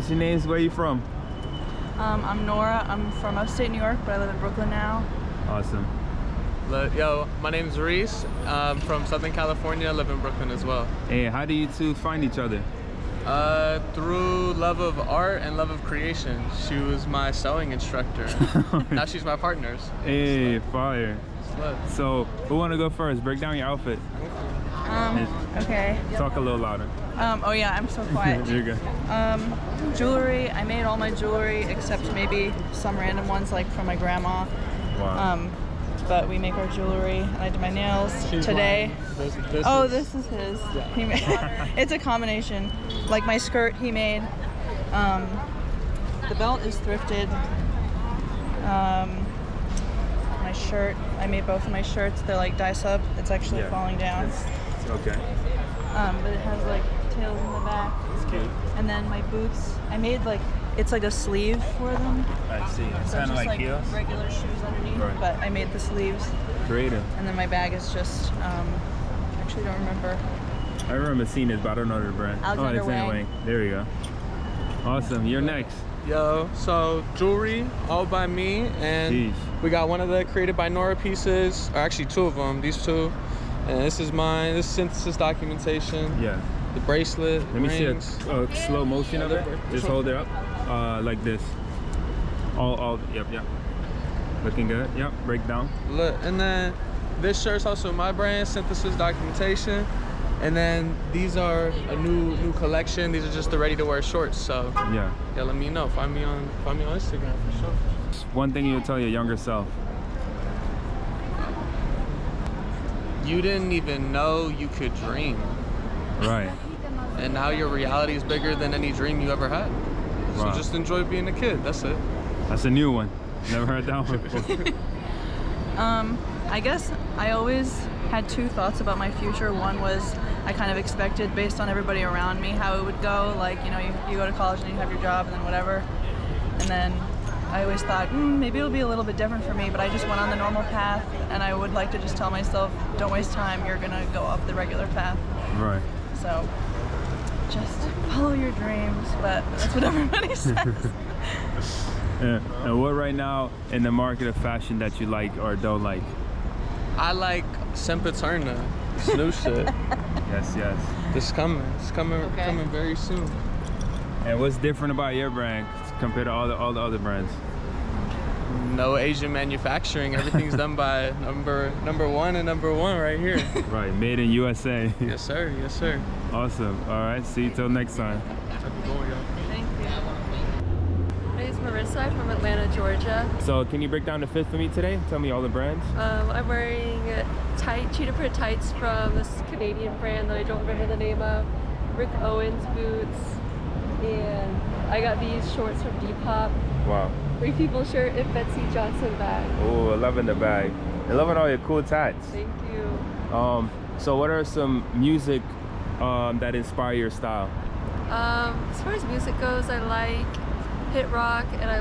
What's your names? Where are you from? I'm Nora. I'm from upstate New York, but I live in Brooklyn now. Awesome. Yo, my name's Reese. I'm from Southern California. I live in Brooklyn as well. Hey, how do you two find each other? Through love of art and love of creation. She was my sewing instructor. Now she's my partner. Hey, fire. Slut. So, who want to go first? Break down your outfit. Okay. Talk a little louder. Oh yeah, I'm so quiet. You're good. Jewelry. I made all my jewelry except maybe some random ones like from my grandma. Wow. But we make our jewelry, and I did my nails today. This is his. Yeah. He made, it's a combination. Like my skirt, he made. The belt is thrifted. My shirt, I made both of my shirts. They're like dye sub. It's actually falling down. It's okay. But it has like tails in the back. It's cute. And then my boots, I made like, it's like a sleeve for them. I see. It's So kind of just like heels. regular shoes underneath, Right. but I made the sleeves. Creative. And then my bag is just, actually don't remember. I remember seeing this, but I don't know the brand. Alexander it's Wang. Wang. There you go. Awesome. You're next. Yo, so jewelry, all by me, and Jeez. we got one of the created by Nora pieces, or actually two of them, these two. And this is mine, this is synthesis documentation. Yeah. The bracelet, Let me rings. see a slow motion of it. Just hold it up, like this. Yep. Looking good. Yep. Break down. Look, and then this shirt's also my brand, synthesis documentation. And then these are a new collection. These are just the ready to wear shorts. So Yeah. let me know. Find me on Instagram for sure. One thing you would tell your younger self. You didn't even know you could dream. Right. And now your reality is bigger than any dream you ever had. Wow. So just enjoy being a kid, that's it. That's a new one. Never heard that one before. I guess I always had two thoughts about my future. One was I kind of expected, based on everybody around me, how it would go. Like, you know, you go to college and you have your job and then whatever. And then I always thought, maybe it'll be a little bit different for me, but I just went on the normal path, and I would like to just tell myself, don't waste time, you're gonna go up the regular path. Right. So, just follow your dreams, but that's what everybody says. Yeah. And what right now in the market of fashion that you like or don't like? I like Sempiterna, this new shit. Yes. It's coming very soon. And what's different about your brand compared to all the other brands? No Asian manufacturing. Everything's done by number one right here. Right, made in USA. Yes, sir. Yes, sir. Awesome. All right, see you till next time. Thank you. My name is Marissa. I'm from Atlanta, Georgia. So can you break down the fit for me today? Tell me all the brands. I'm wearing tight cheetah print tights from this Canadian brand that I don't remember the name of. Rick Owens boots, and I got these shorts from Depop. Wow. Free People shirt and Betsy Johnson bag. Oh, I loving the bag. I loving all your cool tats. Thank you. So what are some music that inspire your style? As far as music goes, I like hit rock, and I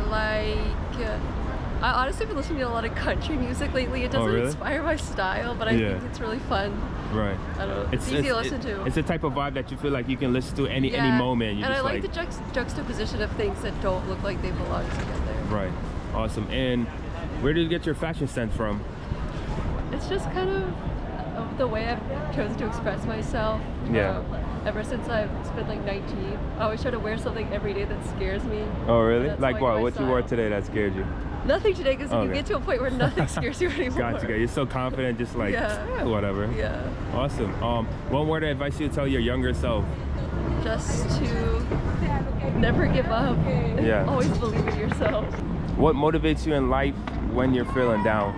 honestly been listening to a lot of country music lately. It doesn't really? inspire my style, but I think it's really fun. Right. I don't know. It's easy to listen to. It's the type of vibe that you feel like you can listen to any moment. And I like the juxtaposition of things that don't look like they belong together. Right. Awesome. And where did you get your fashion sense from? It's just kind of the way I've chosen to express myself. Yeah. Ever since I've been like 19, I always try to wear something every day that scares me. Oh, really? That's Like what? my What you wore style. today that scared you? Nothing today, because Okay. you get to a point where nothing scares you anymore. Gotcha. You're so confident, just like whatever. Yeah. Awesome. One word of advice you would tell your younger self? Just to never give up. Yeah. Always believe in yourself. What motivates you in life when you're feeling down?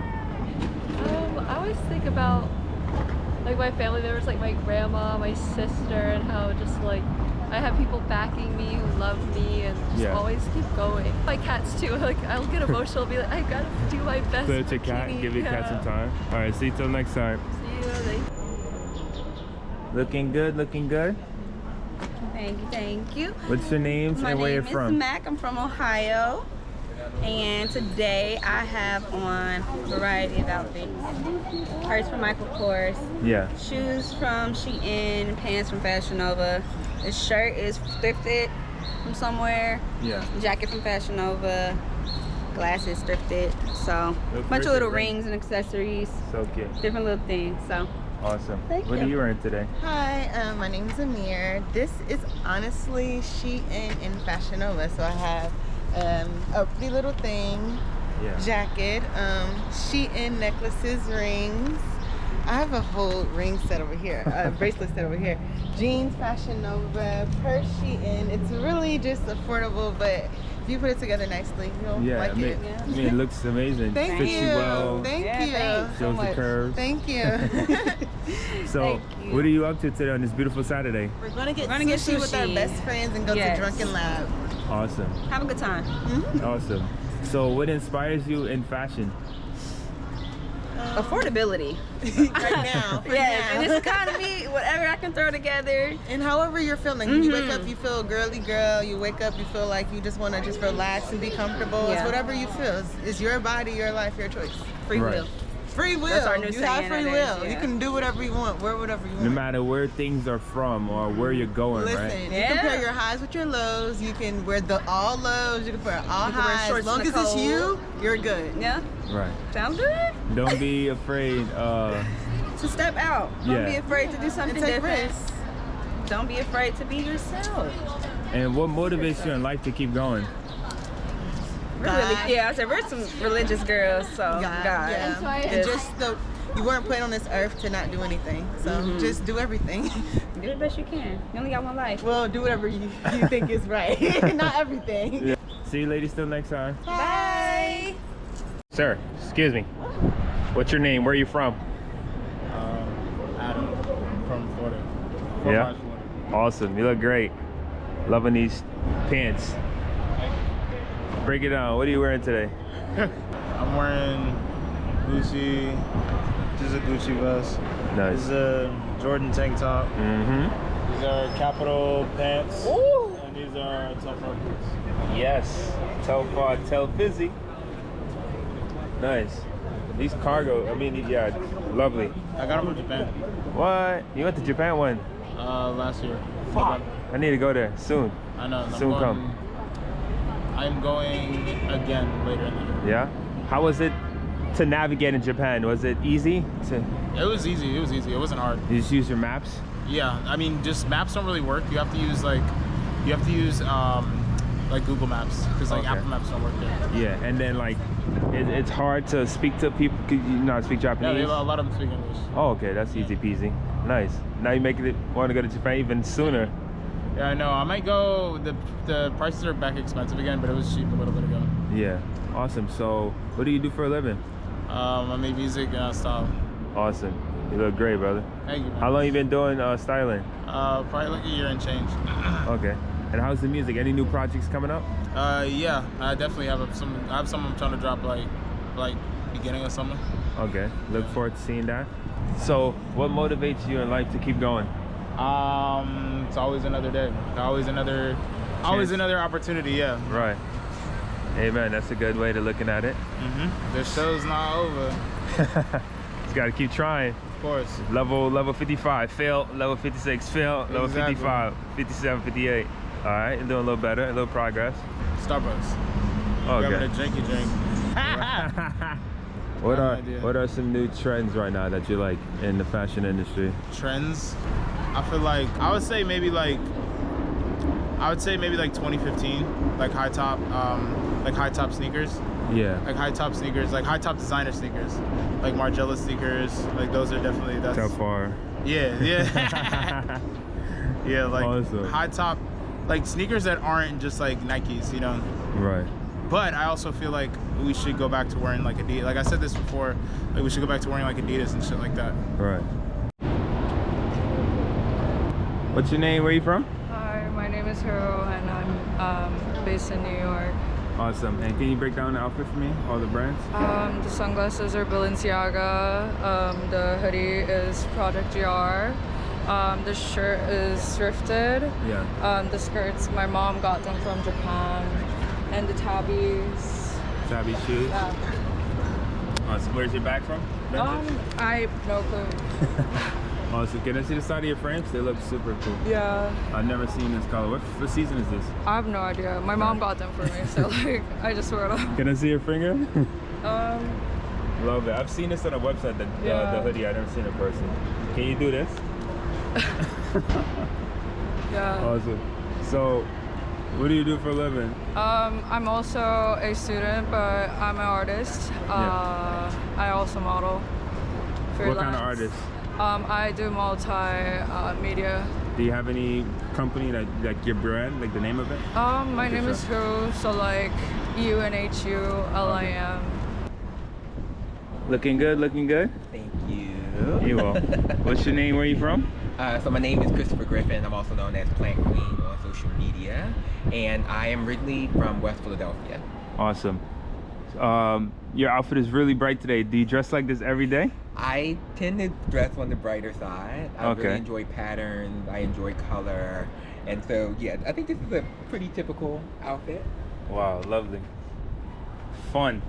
I always think about like my family members, like my grandma, my sister, and how just like I have people backing me who love me and just always keep going. My cats too, like I'll get emotional, be like, I gotta do my best. Put your cat, give your cat some time. All right, see you till next time. See you. Looking good, looking good. Thank you. What's your names and where you're from? My name is Mac. I'm from Ohio. And today I have on a variety of outfits. Purse from Michael Kors. Yeah. Shoes from Shein. Pants from Fashion Nova. The shirt is thrifted. from somewhere. Yeah. Jacket from Fashion Nova. Glasses thrifted. So bunch of little rings and accessories. So cute. Different little things. So Awesome. Thank What you. are you wearing today? Hi, my name is Amir. This is honestly Shein and Fashion Nova. So I have a pretty little thing, Yeah. jacket, Shein necklaces, rings. I have a whole ring set over here, a bracelet set over here. Jeans, Fashion Nova, purse Shein. It's really just affordable, but if you put it together nicely, you'll Yeah, like it. I mean, it looks amazing. Thank Fits you. you well. Thank Yeah, you. thanks. Shows the much. curves. Thank you. So, Thank you. what are you up to today on this beautiful Saturday? We're gonna get We're gonna get sushi with our sushi. best friends and go Yes. to Drunken Lab. Awesome. have a good time. Awesome. So, what inspires you in fashion? Affordability. Right now. For Yeah, in now. this economy, whatever I can throw together. And however you're feeling, you wake up, you feel girly girl. You wake up, you feel like you just want to just relax and be comfortable. It's Yeah. whatever you feel. It's your body, your life, your choice. Free Right. will. Free will. That's our new you have saying free nowadays, will. yeah. You can do whatever you want, wear whatever you No want. matter where things are from or where you're going, Listen, right? you Yeah. compare your highs with your lows. You can wear the all lows. You can wear all You can wear highs. shorts As long in as the it's cold. you, you're good. Yeah, Right. sounds good. Don't be afraid. To step out. Don't Yeah. be afraid to do something And take different. risks. Don't be afraid to be yourself. And what motivates you in life to keep going? We're really, yeah, I said we're some religious girls, so God. Yeah. That's why And just you weren't put on this earth to not do anything. So just do everything. Do the best you can. You only got one life. Well, do whatever you think is right. Not everything. Yeah. See you ladies till next time. Bye. Sir, excuse me. What's your name? Where are you from? Adam from Florida. Yeah. Awesome. You look great. Loving these pants. Break it down. What are you wearing today? I'm wearing Gucci. This is a Gucci vest. This Nice. is a Jordan tank top. Mm-hmm. These are Capital pants. Ooh. And these are Tough Far boots. Yes. Tell far, tell busy. Nice. These cargo, I mean, yeah, lovely. I got them from Japan What? You went to Japan when? last year. Fuck. I need to go there soon. I know. Soon come. I'm going again later in the year. Yeah? How was it to navigate in Japan? Was it easy? It was easy. It was easy. It wasn't hard. You just use your maps? Yeah. I mean, just maps don't really work. You have to use like Google Maps because like Okay. Apple Maps don't work there. Yeah, and then like, it's hard to speak to people. Could you not speak Yeah, Japanese? a lot of them speak English. Oh, okay, that's easy peasy. Nice. Now you make it want to go to Japan even sooner. Yeah, I know. I might go. The prices are back expensive again, but it was cheap a little bit ago. Yeah, awesome. So, what do you do for a living? I make music and I style. Awesome. You look great, brother. Thank you. Man. How long you been doing styling? Probably like a year and change. Okay. And how's the music? Any new projects coming up? Yeah, I definitely have some. I have some I'm trying to drop like beginning of summer. Okay. Look forward to seeing that. So, what motivates you in life to keep going? It's always another day. Always another opportunity. Yeah. Right. Amen. That's a good way to looking at it. The show's not over. Just gotta keep trying. Of course. Level 55, fail. Level 56, fail. Level Exactly. 55, 57, 58. All right, you're doing a little better, a little progress. Starbucks. Okay. Grabbing a drinky drink. What are some new trends right now that you like in the fashion industry? Trends. I feel like I would say maybe like 2015, like high top sneakers. Yeah. Like high top sneakers, like high top designer sneakers, like Margiela sneakers. Like those are definitely So far. Yeah. Yeah, like Awesome. high top, like sneakers that aren't just like Nikes, you know. Right. But I also feel like we should go back to wearing like Adidas. Like I said this before, like we should go back to wearing like Adidas and shit like that. Right. What's your name? Where are you from? Hi, my name is Hiro and I'm based in New York. Awesome. And can you break down the outfit for me? All the brands? The sunglasses are Balenciaga, the hoodie is Project GR, the shirt is thrifted, Yeah. the skirts, my mom got them from Japan, and the tabbies. Tabby shoes. Yeah. Awesome. Where's your bag from? I no clue. Awesome. Can I see the side of your frames? They look super cool. Yeah. I've never seen this color. What season is this? I have no idea. My mom got them for me, so like I just wear them. Can I see your finger? Um, Love it. I've seen this on a website, the hoodie. I've never seen it in person. Can you do this? yeah. Awesome. So, what do you do for a living? I'm also a student, but I'm an artist. I also model. What kind of artist? I do multi-media. Do you have any company like your brand, like the name of it? My name is Hu, so like UNHULIM. Looking good, looking good. Thank you. You will. What's your name? Where are you from? So my name is Christopher Griffin. I'm also known as Plant Queen on social media, and I am originally from West Philadelphia. Awesome. Your outfit is really bright today. Do you dress like this every day? I tend to dress on the brighter side. I really enjoy patterns. I enjoy color, and so yeah, I think this is a pretty typical outfit. Wow, lovely. Fun.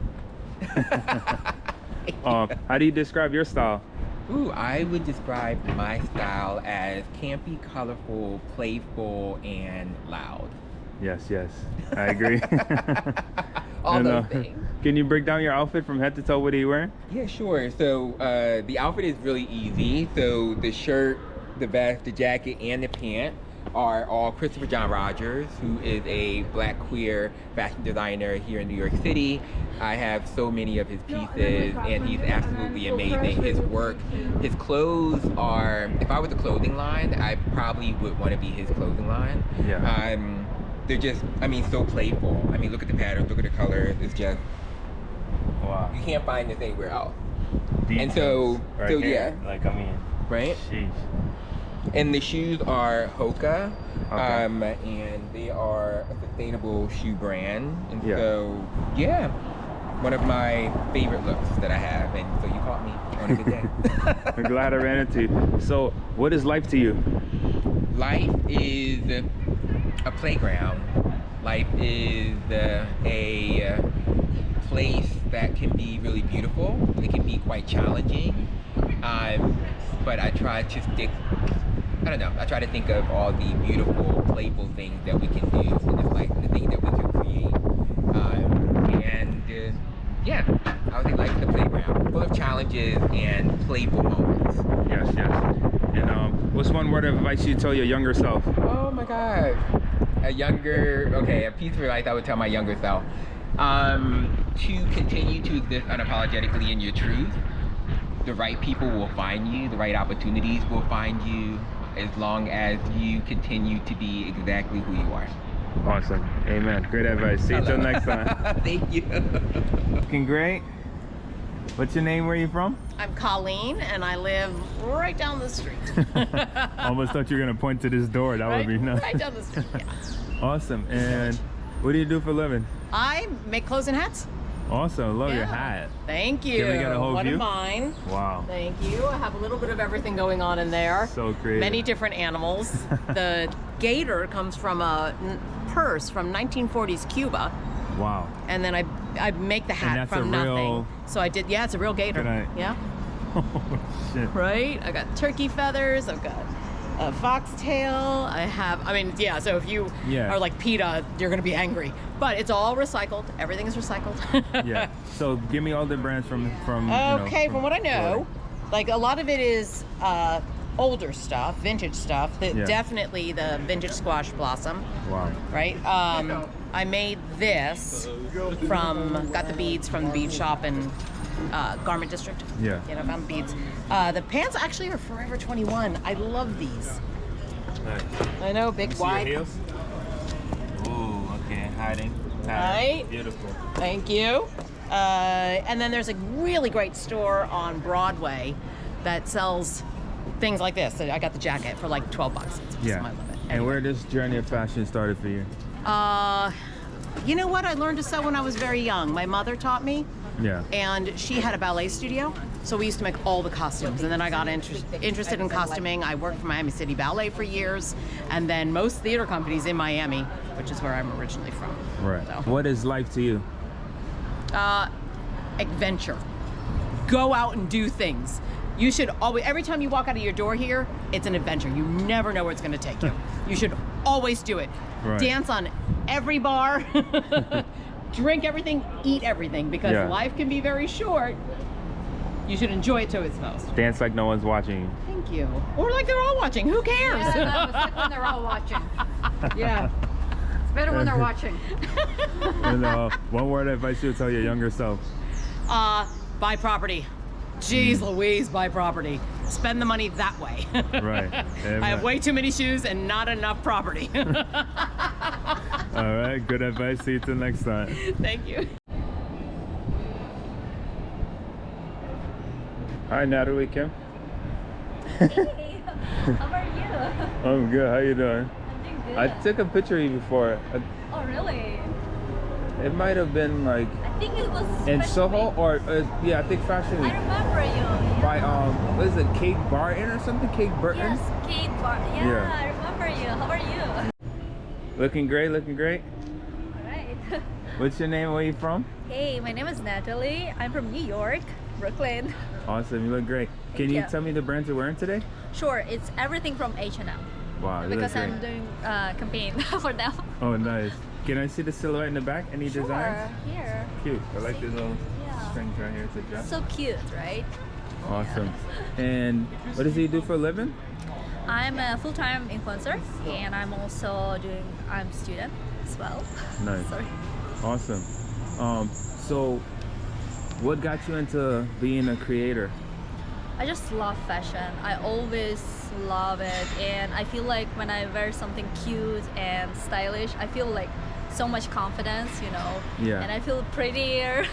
How do you describe your style? Ooh, I would describe my style as campy, colorful, playful, and loud. Yes, yes, I agree. All those things. Can you break down your outfit from head to toe? What are you wearing? Yeah, sure. So the outfit is really easy. So the shirt, the vest, the jacket, and the pant are all Christopher John Rogers, who is a Black queer fashion designer here in New York City. I have so many of his pieces, and he's absolutely amazing. His work, his clothes are, if I was a clothing line, I probably would want to be his clothing line. Yeah. They're just, I mean, so playful. I mean, look at the patterns, look at the colors. It's just, wow. You can't find this anywhere else. Details and so here, yeah. Like, I mean, right? Sheesh. And the shoes are Hoka, Okay. and they are a sustainable shoe brand. And Yeah. so, yeah, one of my favorite looks that I have. And so you caught me on a good day. I'm glad I ran into you. So, what is life to you? Life is a playground. Life is a place that can be really beautiful. It can be quite challenging. But I try to stick, I don't know, I try to think of all the beautiful, playful things that we can do in this life, and the things that we can create. Yeah, I would say life is a playground, full of challenges and playful moments. Yes, yes. And what's one word of advice you tell your younger self? Oh my God. A piece of advice I would tell my younger self. To continue to exist unapologetically in your truth. The right people will find you, the right opportunities will find you, as long as you continue to be exactly who you are. Awesome. Amen. Great advice. See you till next time. Thank you. Looking great. What's your name? Where are you from? I'm Colleen, and I live right down the street. Almost thought you were going to point to this door. That would be nice. Right down the street, yeah. Awesome. And what do you do for a living? I make clothes and hats. Awesome. Love your hat. Thank you. Can we get a whole One view? of mine. Wow. Thank you. I have a little bit of everything going on in there. So creative. Many different animals. The gator comes from a purse from 1940s Cuba. Wow. And then I make the hat that's from a nothing. real... So I did, yeah, it's a real gator. Yeah. Oh, shit. Right? I got turkey feathers. I've got a foxtail. I have, I mean, yeah, so if you are like PETA, you're going to be angry. But it's all recycled. Everything is recycled. Yeah. So give me all the brands from Okay, from what I know, like a lot of it is older stuff, vintage stuff. Definitely the vintage squash blossom. Wow. Right? I made this got the beads from the bead shop in Garment District. Yeah. You know, found the beads. The pants actually are Forever 21. I love these. Nice. I know, big, wide. See your heels? Ooh, okay, hiding. Right. Beautiful. Thank you. And then there's a really great store on Broadway that sells things like this. I got the jacket for like 12 bucks. It's my limit. And where this journey of fashion started for you? You know what? I learned to sew when I was very young. My mother taught me. Yeah. And she had a ballet studio, so we used to make all the costumes. And then I got interested in costuming. I worked for Miami City Ballet for years, and then most theater companies in Miami, which is where I'm originally from. Right. So. What is life to you? Adventure. Go out and do things. You should always, every time you walk out of your door here, it's an adventure. You never know where it's going to take you. You should always do it. Right. Dance on every bar, drink everything, eat everything, because life can be very short. You should enjoy it to its most. Dance like no one's watching you. Thank you. Or like they're all watching. Who cares? Yeah, it's like when they're all watching. Yeah. It's better when they're watching. And one word of advice you would tell your younger self. Buy property. Jeez Louise, buy property. Spend the money that way. Right. I have way too many shoes and not enough property. All right, good advice. See you till next time. Thank you. Hi, Natalie, Kim. Hey, how are you? I'm good. How you doing? I'm doing good. I took a picture of you before. Oh, really? It might have been like I think it was in Fashion Soho Week. or yeah, I think Fashion Week. I remember you. By what is it, Kate Barton or something? Kate Burton? Yes, Kate Bar. Yeah, Yeah. I remember you. How are you? Looking great, looking great. All right. What's your name? Where you from? Hey, my name is Natalie. I'm from New York, Brooklyn. Awesome, you look great. Can you you. tell me the brands you're wearing today? Sure, it's everything from H&M. Wow, you Because look I'm great. doing campaign for them. Oh, nice. Can I see the silhouette in the back? Any Sure, designs? here. Cute. I like See? the little Yeah. strings right here. It's a dress. So cute, right? Awesome. And what does he do for a living? I'm a full-time influencer, and I'm also I'm a student as well. Nice. Sorry. Awesome. So what got you into being a creator? I just love fashion. I always love it, and I feel like when I wear something cute and stylish, I feel like so much confidence, you know. Yeah. And I feel prettier.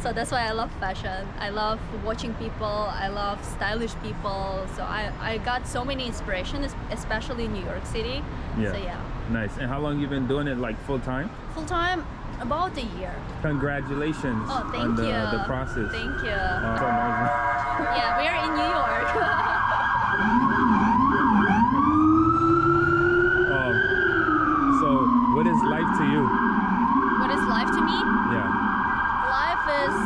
So that's why I love fashion. I love watching people. I love stylish people. So I got so many inspirations, especially in New York City. Yeah. So yeah. Nice. And how long you been doing it, like full time? Full time, about a year. Congratulations Oh, thank on the you. process. Thank you. So amazing. Yeah, we are in New York. So what is life to you? What is life to me? Yeah. Life is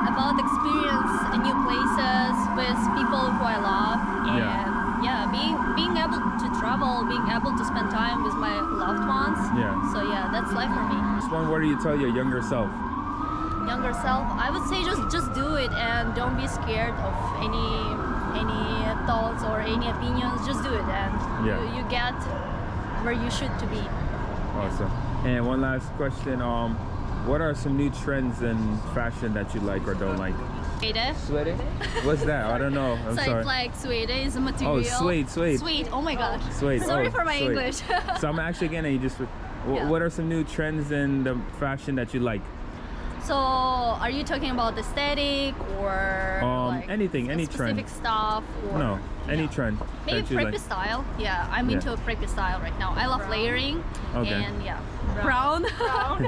about experience in new places with people who I love, and being able to travel, being able to spend time with my loved ones. Yeah. So yeah, that's life for me. Just one word you tell your younger self. Younger self, I would say just do it and don't be scared of any thoughts or any opinions. Just do it, and you get where you should to be. Awesome. And one last question. What are some new trends in fashion that you like or don't like? Suede. Suede? What's that? I don't know. I'm so sorry. it's like suede is a material. Oh, suede. Suede. Oh my gosh. Suede. Sorry Oh, for my suede. English. So I'm actually gonna you just. Yeah. What are some new trends in the fashion that you like? So, are you talking about aesthetic or like anything, any trend. specific stuff? Or, No, any trend. Maybe that you preppy like. style. Yeah, I'm into preppy style right now. I love layering. Okay. And yeah, brown.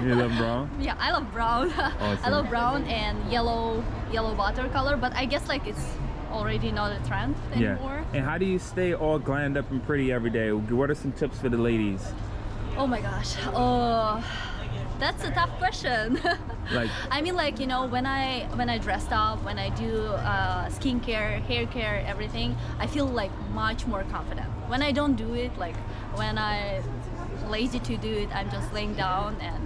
You love brown? Yeah, I love brown. I Awesome. love brown and yellow watercolor. But I guess like it's already not a trend anymore. And how do you stay all glammed up and pretty every day? What are some tips for the ladies? Oh my gosh. Oh, that's a tough question. Like, I mean, like, you know, when I dressed up, when I do skincare, hair care, everything, I feel like much more confident. When I don't do it, like when I lazy to do it, I'm just laying down and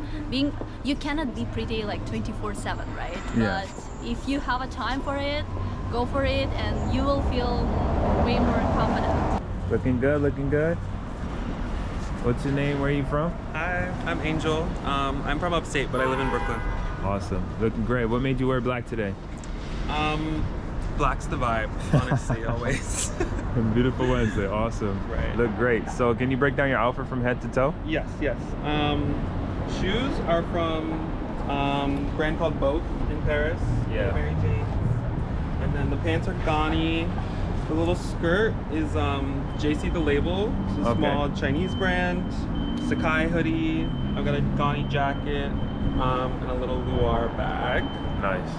you cannot be pretty like 24/7, right? Yeah. But if you have a time for it, go for it, and you will feel way more confident. looking good, looking good. What's your name? Where are you from? Hi, I'm Angel. I'm from upstate, but I live in Brooklyn. Awesome. Looking great. What made you wear black today? Black's the vibe, honestly, always. Beautiful Wednesday. Awesome. Right. Look great. So can you break down your outfit from head to toe? Yes. Shoes are from a brand called Boat in Paris. Yeah. Mary Jane. And then the pants are Ghani. The little skirt is JC The Label. It's a small Chinese brand. Sakai hoodie. I've got a Ghani jacket and a little Luar bag. Nice.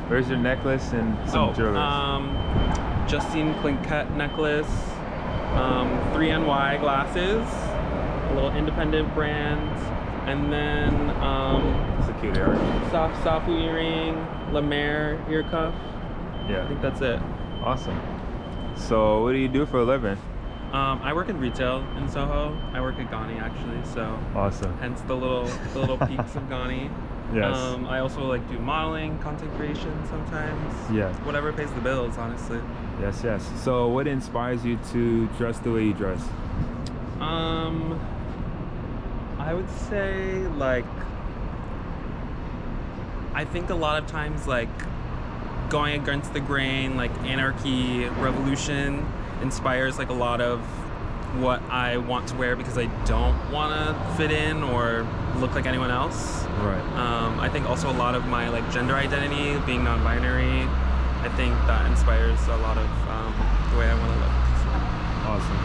Where's your necklace and some jewelry? Justine Clinquet necklace, 3NY glasses, a little independent brand, and then it's a cute earring. Safu earring, La Mer ear cuff. Yeah. I think that's it. Awesome. So what do you do for a living? I work in retail in Soho. I work at Ghani actually, so awesome. Hence the little peaks of Ghani. Yes. I also like do modeling, content creation sometimes. Yeah. Whatever pays the bills, honestly. Yes, yes. So what inspires you to dress the way you dress? I would say like I think a lot of times like going against the grain, like anarchy, revolution inspires like a lot of what I want to wear because I don't want to fit in or look like anyone else. Right. I think also a lot of my like gender identity, being non-binary, I think that inspires a lot of the way I want to look. Awesome.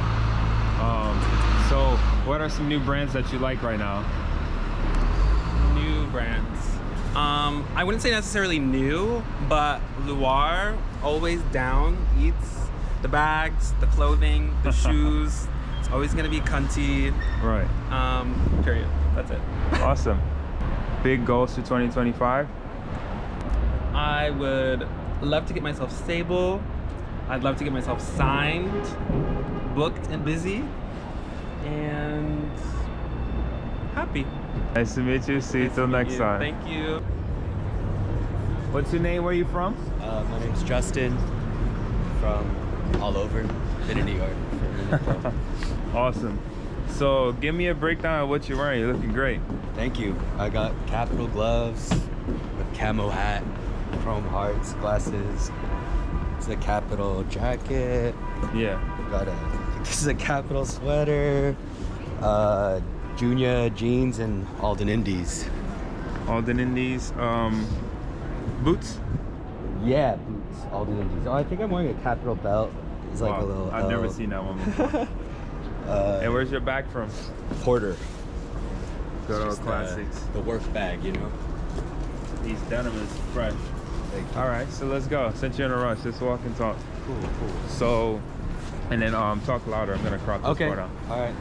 So what are some new brands that you like right now? New brands. I wouldn't say necessarily new, but Luar, always down, eats the bags, the clothing, the shoes. It's always gonna be cunty. Right. Period. That's it. Awesome. Big goals for 2025? I would love to get myself stable. I'd love to get myself signed, booked and busy, and happy. Nice to meet you. See you till next time. Thank you. What's your name? Where are you from? My name's Justin. From all over. Been in New York for a minute though. Awesome. So give me a breakdown of what you're wearing. You're looking great. Thank you. I got Capital gloves, a camo hat, chrome hearts, glasses. It's a Capital jacket. Yeah. This is a Capital sweater. Junior jeans and Alden Indies. Alden Indies. Boots? Yeah, boots. Alden Indies. Oh, I think I'm wearing a Capital belt. It's like a little. I've never seen that one before. And where's your bag from? Porter. Good old classics. The work bag, you know. These denim is fresh. All right, so let's go. Since you're in a rush, let's walk and talk. Cool. So, and then talk louder. I'm gonna crop this part out. All right.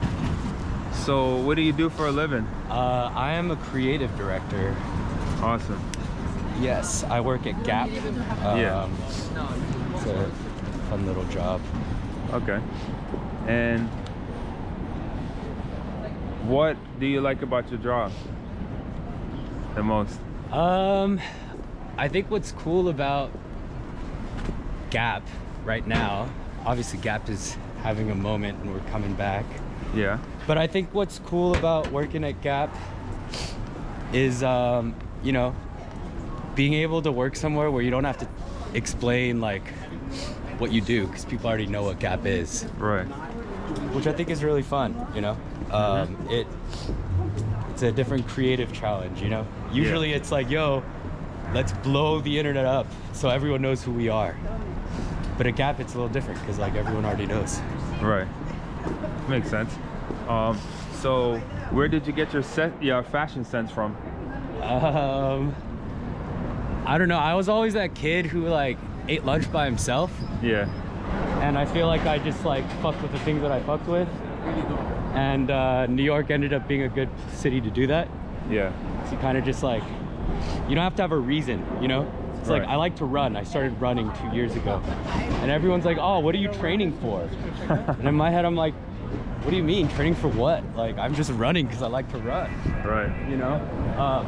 So, what do you do for a living? I am a creative director. Awesome. Yes, I work at Gap. Yeah. It's a fun little job. Okay. And what do you like about your job the most? I think what's cool about Gap right now, obviously Gap is having a moment and we're coming back. Yeah. But I think what's cool about working at Gap is, you know, being able to work somewhere where you don't have to explain like what you do because people already know what Gap is. Right. Which I think is really fun, you know. It's a different creative challenge, you know. Usually it's like, yo, let's blow the internet up so everyone knows who we are. But at Gap it's a little different because like everyone already knows. Right. Makes sense. So where did you get your fashion sense from? I don't know. I was always that kid who like ate lunch by himself. Yeah. And I feel like I just like fucked with the things that I fucked with. And New York ended up being a good city to do that. Yeah. So you kind of just like, you don't have to have a reason, you know? It's like, I like to run. I started running 2 years ago. And everyone's like, oh, what are you training for? And in my head, I'm like, what do you mean? Training for what? Like, I'm just running because I like to run. Right. You know?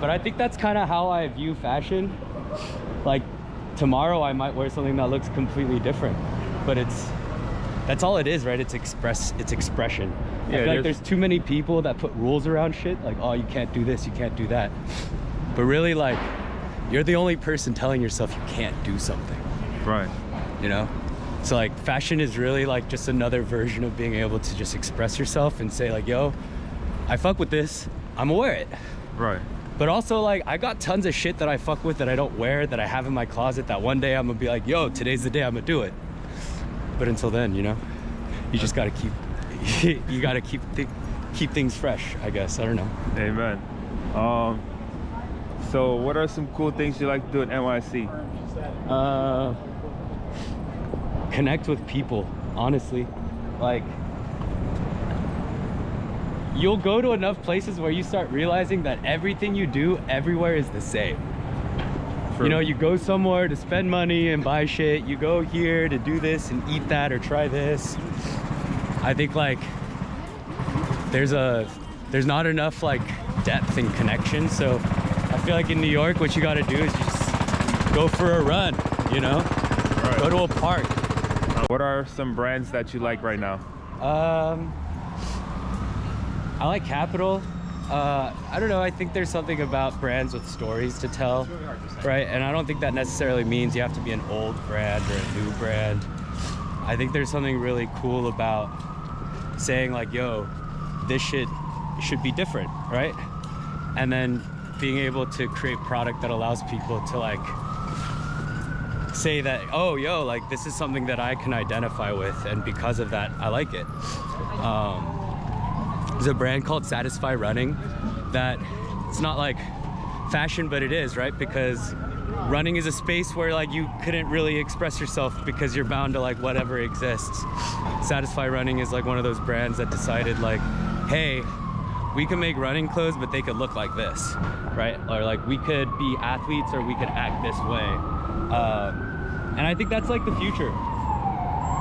But I think that's kind of how I view fashion. Like, tomorrow I might wear something that looks completely different. But that's all it is, right? It's expression. Yeah, I feel like there's too many people that put rules around shit. Like, oh, you can't do this, you can't do that. But really, like, you're the only person telling yourself you can't do something. Right. You know? So like fashion is really like just another version of being able to just express yourself and say like, yo, I fuck with this, I'm gonna wear it. Right. But also like I got tons of shit that I fuck with that I don't wear, that I have in my closet that one day I'm gonna be like, yo, today's the day I'm gonna do it. But until then, you know, you just gotta keep things fresh, I guess. I don't know. Amen. So what are some cool things you like to do at NYC? Connect with people, honestly. Like, you'll go to enough places where you start realizing that everything you do everywhere is the same. True. You know, you go somewhere to spend money and buy shit. You go here to do this and eat that or try this. I think like there's not enough like depth and connection. So I feel like in New York, what you got to do is just go for a run, you know? Right. Go to a park. What are some brands that you like right now? I like Capital. I don't know, I think there's something about brands with stories to tell, right? And I don't think that necessarily means you have to be an old brand or a new brand. I think there's something really cool about saying like, yo, this shit should be different, right? And then being able to create product that allows people to like say that, oh, yo, like this is something that I can identify with, and because of that, I like it. There's a brand called Satisfy Running that it's not like fashion, but it is, right? Because running is a space where like you couldn't really express yourself because you're bound to like whatever exists. Satisfy Running is like one of those brands that decided like, hey, we can make running clothes, but they could look like this, right? Or like we could be athletes or we could act this way. And I think that's like the future.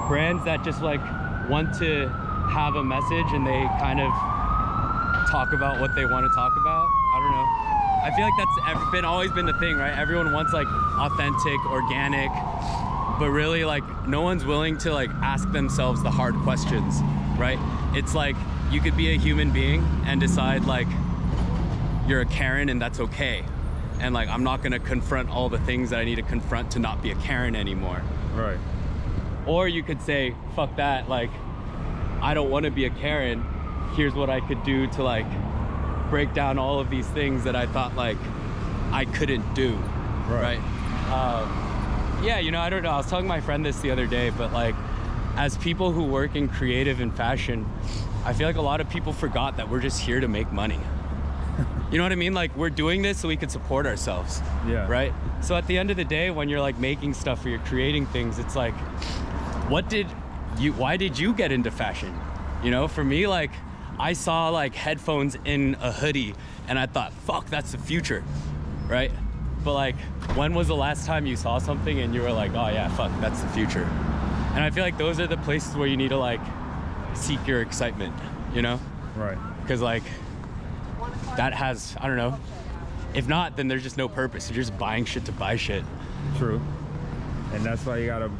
Brands that just like want to have a message and they kind of talk about what they want to talk about. I don't know. I feel like that's always been the thing, right? Everyone wants like authentic, organic, but really like no one's willing to like ask themselves the hard questions, right? It's like you could be a human being and decide like you're a Karen and that's okay. And like I'm not gonna confront all the things that I need to confront to not be a Karen anymore. Right. Or you could say, fuck that, like I don't want to be a Karen. Here's what I could do to like break down all of these things that I thought like I couldn't do, right? Yeah, you know, I don't know. I was telling my friend this the other day, but like as people who work in creative and fashion, I feel like a lot of people forgot that we're just here to make money. You know what I mean? Like we're doing this so we could support ourselves. Yeah. Right? So at the end of the day, when you're like making stuff or you're creating things, it's like, why did you get into fashion? You know, for me, like I saw like headphones in a hoodie and I thought, fuck, that's the future, right? But like, when was the last time you saw something and you were like, oh yeah, fuck, that's the future? And I feel like those are the places where you need to like seek your excitement, you know? Right. Because like, that has, I don't know, if not, then there's just no purpose. You're just buying shit to buy shit. True. And that's why you gotta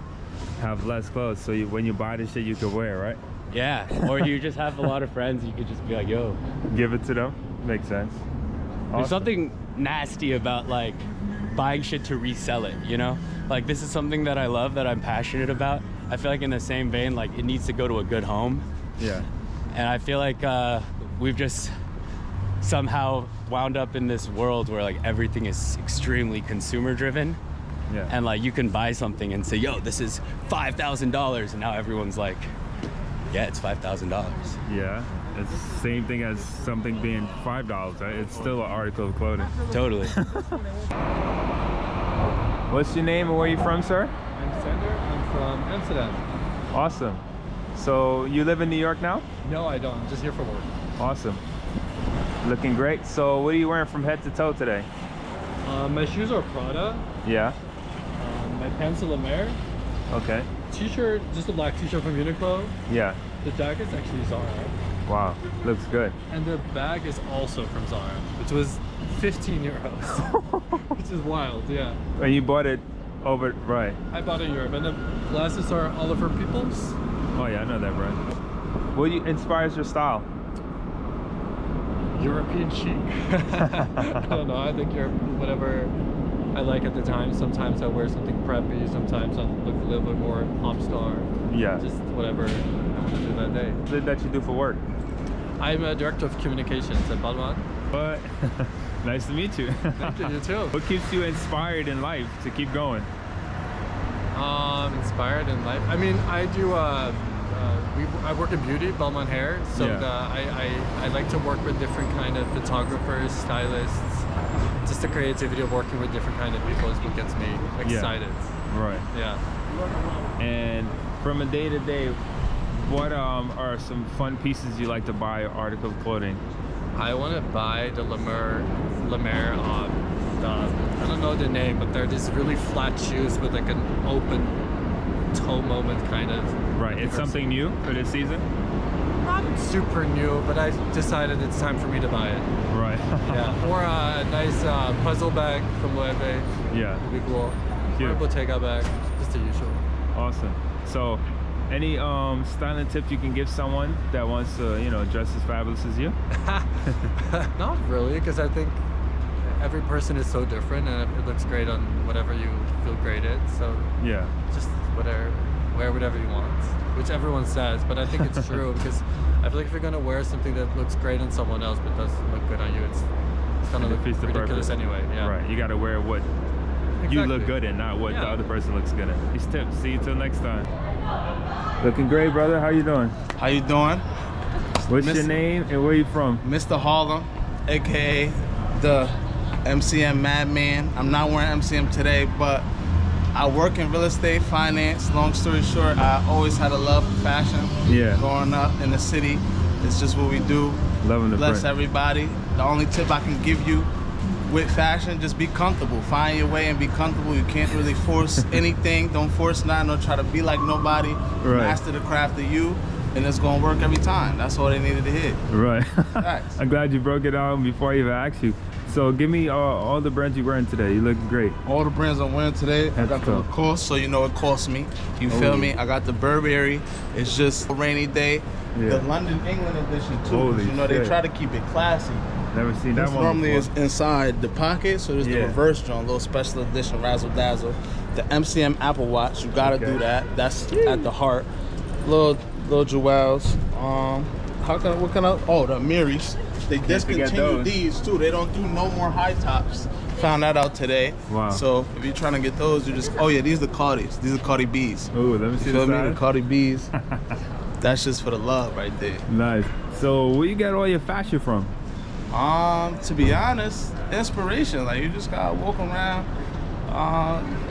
have less clothes, so when you buy the shit you can wear, right? Yeah, or you just have a lot of friends, you could just be like, yo. Give it to them. Makes sense. Awesome. There's something nasty about like buying shit to resell it, you know? Like this is something that I love, that I'm passionate about. I feel like in the same vein, like it needs to go to a good home. Yeah. And I feel like we've just somehow wound up in this world where like everything is extremely consumer driven. Yeah. And like you can buy something and say, yo, this is $5,000, and now everyone's like, yeah, it's $5,000. Yeah, it's the same thing as something being $5, right? It's still an article of clothing. Totally. What's your name and where are you from, sir? I'm Sander. I'm from Amsterdam. Awesome. So you live in New York now? No, I don't. I'm just here for work. Awesome. Looking great. So what are you wearing from head to toe today? My shoes are Prada. Yeah. My pants are La Mer. Okay. T-shirt, just a black t-shirt from Uniqlo. Yeah. The jacket's actually Zara. Wow, looks good. And the bag is also from Zara, which was 15 euros, which is wild, yeah. And you bought it over, right? I bought it in Europe, and the glasses are Oliver Peoples. Oh yeah, I know that brand. What inspires your style? European chic. I don't know, I think whatever I like at the time. Sometimes I wear something preppy, sometimes I look a little bit more pop star. Yeah. Just whatever I want to do that day. What did that you do for work? I'm a director of communications at Balmain. What? Nice to meet you. Thank you, you too. What keeps you inspired in life to keep going? Inspired in life? I mean, I do, I work in beauty, Balmain hair, so I like to work with different kind of photographers, stylists. Just the creativity of working with different kind of people is what gets me excited. Yeah. Right. Yeah. And from a day to day, what are some fun pieces you like to buy, article of clothing? I want to buy the La Mer I don't know the name, but they're these really flat shoes with like an open toe moment kind of. Right, it's something new for this season? Not super new, but I decided it's time for me to buy it. Right. Yeah, or a nice puzzle bag from Loewe. Yeah. Would be cool. Cute. Or a Bottega bag, just the usual. Awesome. So, any styling tips you can give someone that wants to, you know, dress as fabulous as you? Not really, because I think every person is so different, and it looks great on whatever you feel great in. So yeah, just wear whatever you want, which everyone says, but I think it's true because I feel like if you're gonna wear something that looks great on someone else but doesn't look good on you, it's gonna look ridiculous anyway. Yeah. Right. You gotta wear what you look good in, not what the other person looks good in. These tips. See you till next time. Looking great, brother. How you doing? How you doing? What's your name and where you from? Mr. Harlem, aka the MCM Madman. I'm not wearing MCM today, but I work in real estate, finance. Long story short, I always had a love for fashion. Yeah. Growing up in the city, it's just what we do. Loving the Bless print. everybody. The only tip I can give you with fashion, just be comfortable. Find your way and be comfortable. You can't really force anything. Don't force nothing or try to be like nobody. Right. Master the craft of you, and it's gonna work every time. That's all they needed to hear. Right. Facts. I'm glad you broke it down before I even asked you. So give me all the brands you're wearing today. You look great. All the brands I'm wearing today, I got the Lacoste, so you know it costs me. You feel me? I got the Burberry. It's just a rainy day. Yeah. The London England edition too. Holy You know they shit. try to keep it classy. Never seen that This one normally before. is inside the pocket, so there's the reverse joint, little special edition razzle dazzle. The MCM Apple Watch, you gotta do that. That's at the heart. Little jewels. What can I? Oh, the Amiris. They discontinued these too. They don't do no more high tops. Found that out today. Wow. So if you're trying to get those, you just these are the Cardis. These are Cardi B's. Oh, let me see Feel the me? side. The Cardi B's. That's just for the love right there. Nice. So where you get all your fashion from? To be honest, inspiration. Like you just gotta walk around.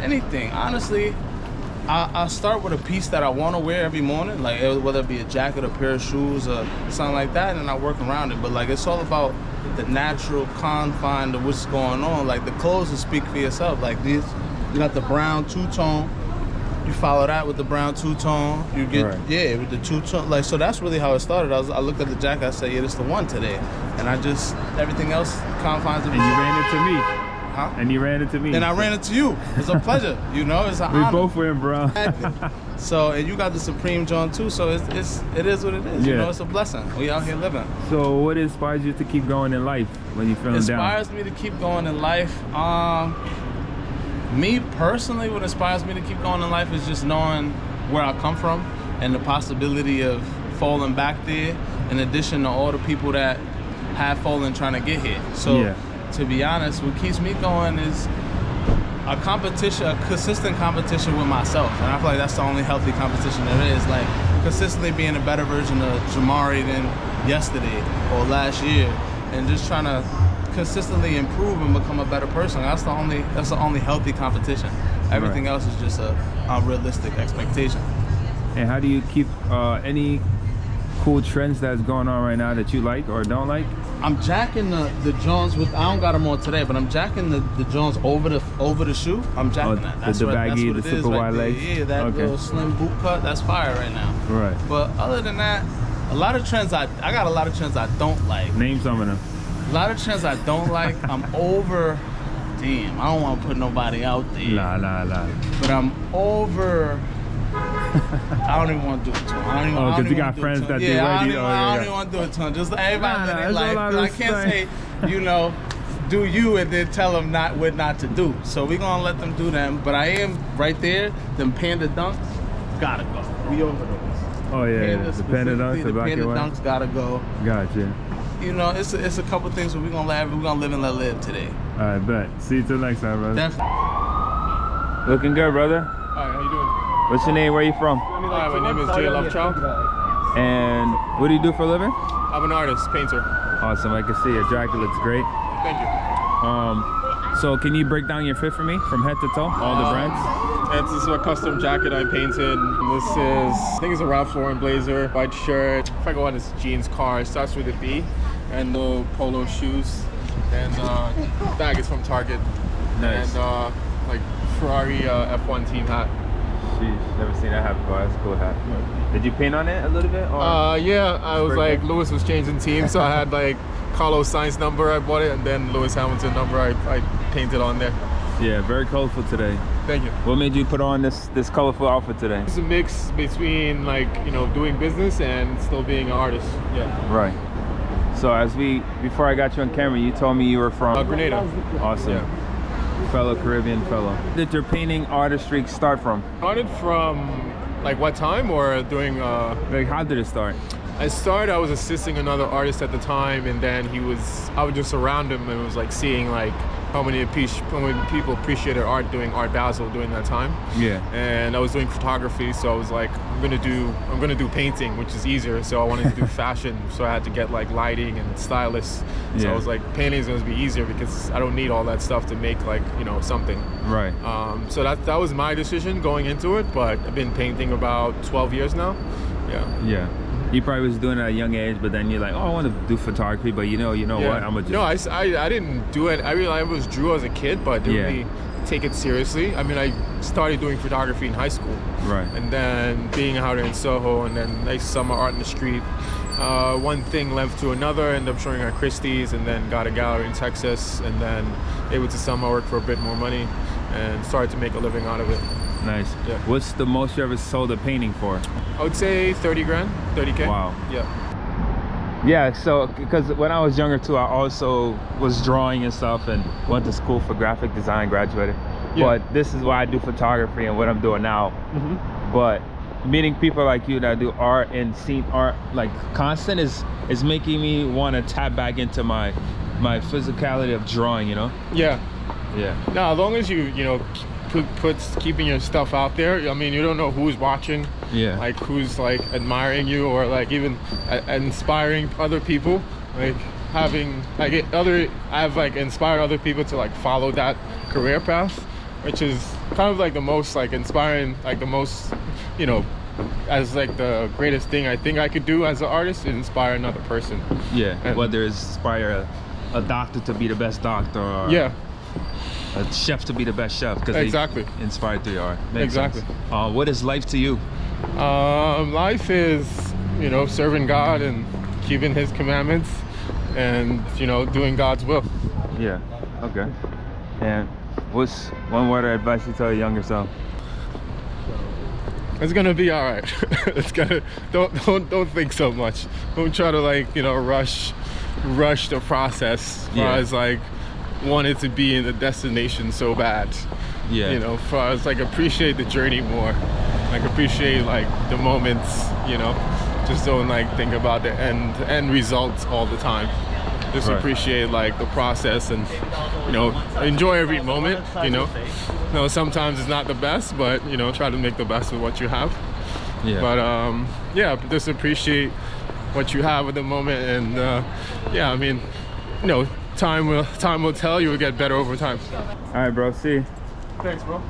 Anything. Honestly, I start with a piece that I want to wear every morning, like whether it be a jacket, a pair of shoes, or something like that, and then I work around it. But like it's all about the natural confine of what's going on. Like the clothes will speak for yourself. Like these, you got the brown two-tone. You follow that with the brown two-tone. You get with the two-tone. Like so, that's really how it started. I looked at the jacket. I said, yeah, this the one today. And I just everything else confines. And you ran into me. Huh? And you ran into me. And I ran into you. It's a pleasure. You know, it's an we honor. both wearing brown. So, and you got the Supreme John too. So it is what it is. You know, it's a blessing. We out here living. So what inspires you to keep going in life when you're feeling down? Inspires me to keep going in life. Me personally, what inspires me to keep going in life is just knowing where I come from and the possibility of falling back there. In addition to all the people that have fallen trying to get here. So. To be honest, what keeps me going is a consistent competition with myself. And I feel like that's the only healthy competition there is. Like consistently being a better version of Jamari than yesterday or last year. And just trying to consistently improve and become a better person. That's the only healthy competition. Everything else is just a unrealistic expectation. And how do you keep any cool trends that's going on right now that you like or don't like? I'm jacking the Jones with, I don't got them on today, but I'm jacking the Jones over the shoe. I'm jacking that. That's the what, baggy, that's what the super wide legs? Yeah, that little slim boot cut, that's fire right now. Right. But other than that, a lot of trends I got a lot of trends I don't like. Name some of them. A lot of trends I don't like. I'm over, damn, I don't want to put nobody out there. Nah. But I'm over, I don't even want to do it to him. Because you got friends that do I ready. don't even want to do it to him. Just everybody in their life. I I can't say, you know, do you and then tell them what not to do. So we're going to let them do them. But I am right there. Them Panda Dunks, gotta go. We over those. Oh yeah, the Panda Dunks, the black Panda and white. Dunks gotta go. Gotcha. You know, it's a couple things that we're going to live and let live today. All right, bet. See you till next time, brother. Definitely. Looking good, brother. Hi, how you doing? What's your name? Where you from? Hi, my name is Jay Lovechild. And what do you do for a living? I'm an artist, painter. Awesome. I can see your jacket looks great. Thank you. So can you break down your fit for me from head to toe, all the brands? This is a custom jacket I painted. This is, I think it's a Ralph Lauren blazer, white shirt. If I go on this jeans car, it starts with a B, and the polo shoes. and bag is from Target. Nice. And like Ferrari F1 team hat. Sheesh, never seen that hat before. That's a cool hat. Did you paint on it a little bit? Or yeah, I was like, Lewis was changing teams, so I had like Carlos Sainz number, I bought it, and then Lewis Hamilton number, I painted on there. Yeah, very colorful today. Thank you. What made you put on this colorful outfit today? It's a mix between like, you know, doing business and still being an artist. Yeah. Right. So before I got you on camera, you told me you were from Grenada. Awesome. Yeah. Fellow Caribbean fellow. Where did your painting artistry start from? Started from like what time or doing like how did it start? I was assisting another artist at the time, and then I was just around him and was like seeing like how many people appreciated art, doing Art Basel during that time. Yeah. And I was doing photography, so I was like, I'm gonna do painting, which is easier. So I wanted to do fashion, so I had to get like lighting and stylists. So I was like, painting is gonna be easier because I don't need all that stuff to make like, you know, something. Right. So that was my decision going into it, but I've been painting about 12 years now. Yeah. Yeah. You probably was doing it at a young age, but then you're like, oh, I want to do photography, but you know what? I'm gonna just... No, I didn't do it. I was drew as a kid, but didn't really take it seriously. I mean, I started doing photography in high school. Right. And then being out in Soho, and then nice summer art in the street. One thing led to another, ended up showing at Christie's, and then got a gallery in Texas, and then able to sell my work for a bit more money, and started to make a living out of it. Nice. Yeah. What's the most you ever sold a painting for? I would say 30 grand, 30K. Wow. Yeah. Yeah, so because when I was younger too, I also was drawing and stuff and went to school for graphic design, graduated. Yeah. But this is why I do photography and what I'm doing now. Mm-hmm. But meeting people like you that do art and seeing art like constant is making me want to tap back into my physicality of drawing, you know? Yeah. Yeah. Now, as long as you know, keeping your stuff out there. I mean, you don't know who's watching. Yeah. Like who's like admiring you or like even inspiring other people. Like having like I've like inspired other people to like follow that career path, which is kind of like the most like inspiring, like the most, you know, as like the greatest thing I think I could do as an artist is inspire another person. Yeah. And whether it's inspire a doctor to be the best doctor or a chef to be the best chef because they inspired through your art. Makes sense. What is life to you? Life is, you know, serving God and keeping His commandments and, you know, doing God's will. Yeah. Okay. And what's one word of advice you tell your younger self? It's gonna be all right. It's gonna don't think so much. Don't try to like, you know, rush the process. As like wanted to be in the destination so bad. Yeah. You know, for us, like appreciate the journey more. Like appreciate like the moments, you know. Just don't like think about the end results all the time. Just appreciate like the process and, you know, enjoy every moment, you know. You know, sometimes it's not the best, but you know, try to make the best of what you have. Yeah. But yeah, just appreciate what you have at the moment, and yeah, I mean, you know, time will tell. You will get better over time. All right, bro. See you. Thanks, bro.